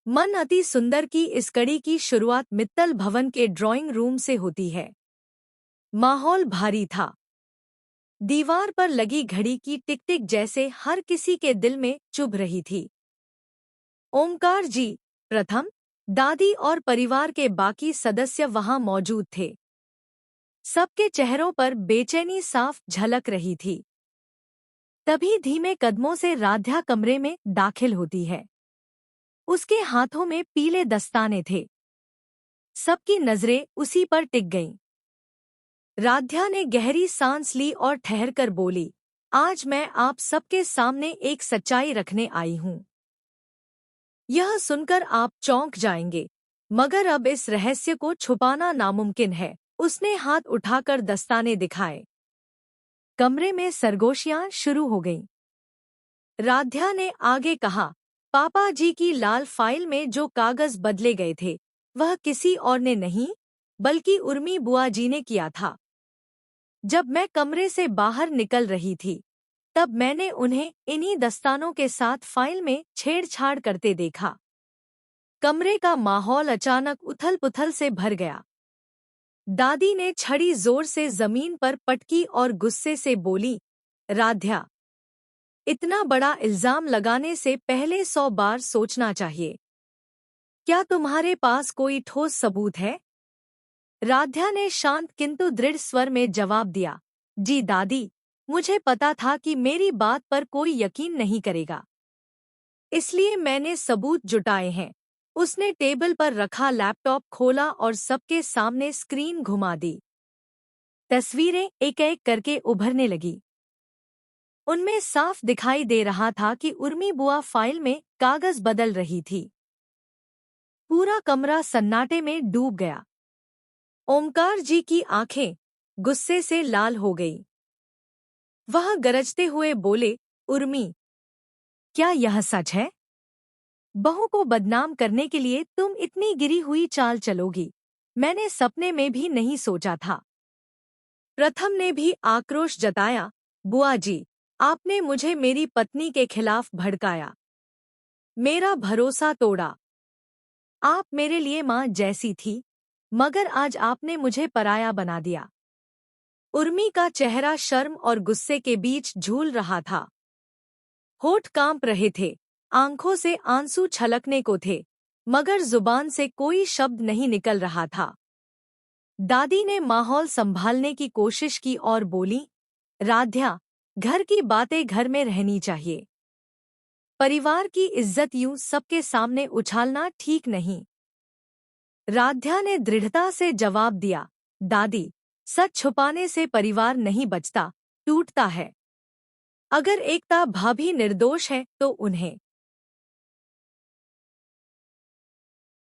मन अति सुंदर की इस कड़ी की शुरुआत मित्तल भवन के ड्राइंग रूम से होती है। माहौल भारी था। दीवार पर लगी घड़ी की टिक टिक जैसे हर किसी के दिल में चुभ रही थी। ओमकार जी, प्रथम, दादी और परिवार के बाकी सदस्य वहां मौजूद थे। सबके चेहरों पर बेचैनी साफ झलक रही थी। तभी धीमे कदमों से राध्या कमरे में दाखिल होती है। उसके हाथों में पीले दस्ताने थे। सबकी नजरें उसी पर टिक गईं। राध्या ने गहरी सांस ली और ठहरकर बोली, आज मैं आप सबके सामने एक सच्चाई रखने आई हूं। यह सुनकर आप चौंक जाएंगे, मगर अब इस रहस्य को छुपाना नामुमकिन है। उसने हाथ उठाकर दस्ताने दिखाए। कमरे में सरगोशियां शुरू हो गईं। राध्या ने आगे कहा, पापा जी की लाल फाइल में जो कागज बदले गए थे, वह किसी और ने नहीं, बल्कि उर्मी बुआ जी ने किया था। जब मैं कमरे से बाहर निकल रही थी, तब मैंने उन्हें इन्हीं दस्तानों के साथ फाइल में छेड़छाड़ करते देखा। कमरे का माहौल अचानक उथल-पुथल से भर गया। दादी ने छड़ी जोर से जमीन पर पटकी और गुस्से से बोली, राध्या, इतना बड़ा इल्जाम लगाने से पहले 100 बार सोचना चाहिए। क्या तुम्हारे पास कोई ठोस सबूत है? राध्या ने शांत किंतु दृढ़ स्वर में जवाब दिया, जी दादी, मुझे पता था कि मेरी बात पर कोई यकीन नहीं करेगा, इसलिए मैंने सबूत जुटाए हैं। उसने टेबल पर रखा लैपटॉप खोला और सबके सामने स्क्रीन घुमा दी। तस्वीरें एक एक करके उभरने लगी। उनमें साफ दिखाई दे रहा था कि उर्मी बुआ फाइल में कागज बदल रही थी। पूरा कमरा सन्नाटे में डूब गया। ओमकार जी की आंखें गुस्से से लाल हो गईं। वह गरजते हुए बोले, उर्मी, क्या यह सच है? बहू को बदनाम करने के लिए तुम इतनी गिरी हुई चाल चलोगी? मैंने सपने में भी नहीं सोचा था। प्रथम ने भी आक्रोश जताया, बुआ जी, आपने मुझे मेरी पत्नी के खिलाफ भड़काया, मेरा भरोसा तोड़ा। आप मेरे लिए माँ जैसी थी, मगर आज आपने मुझे पराया बना दिया। उर्मी का चेहरा शर्म और गुस्से के बीच झूल रहा था। होठ कांप रहे थे, आंखों से आंसू छलकने को थे, मगर जुबान से कोई शब्द नहीं निकल रहा था। दादी ने माहौल संभालने की कोशिश की और बोली, राध्या, घर की बातें घर में रहनी चाहिए। परिवार की इज्जत यूं सबके सामने उछालना ठीक नहीं। राध्या ने दृढ़ता से जवाब दिया, दादी, सच छुपाने से परिवार नहीं बचता, टूटता है। अगर एकता भाभी निर्दोष है तो उन्हें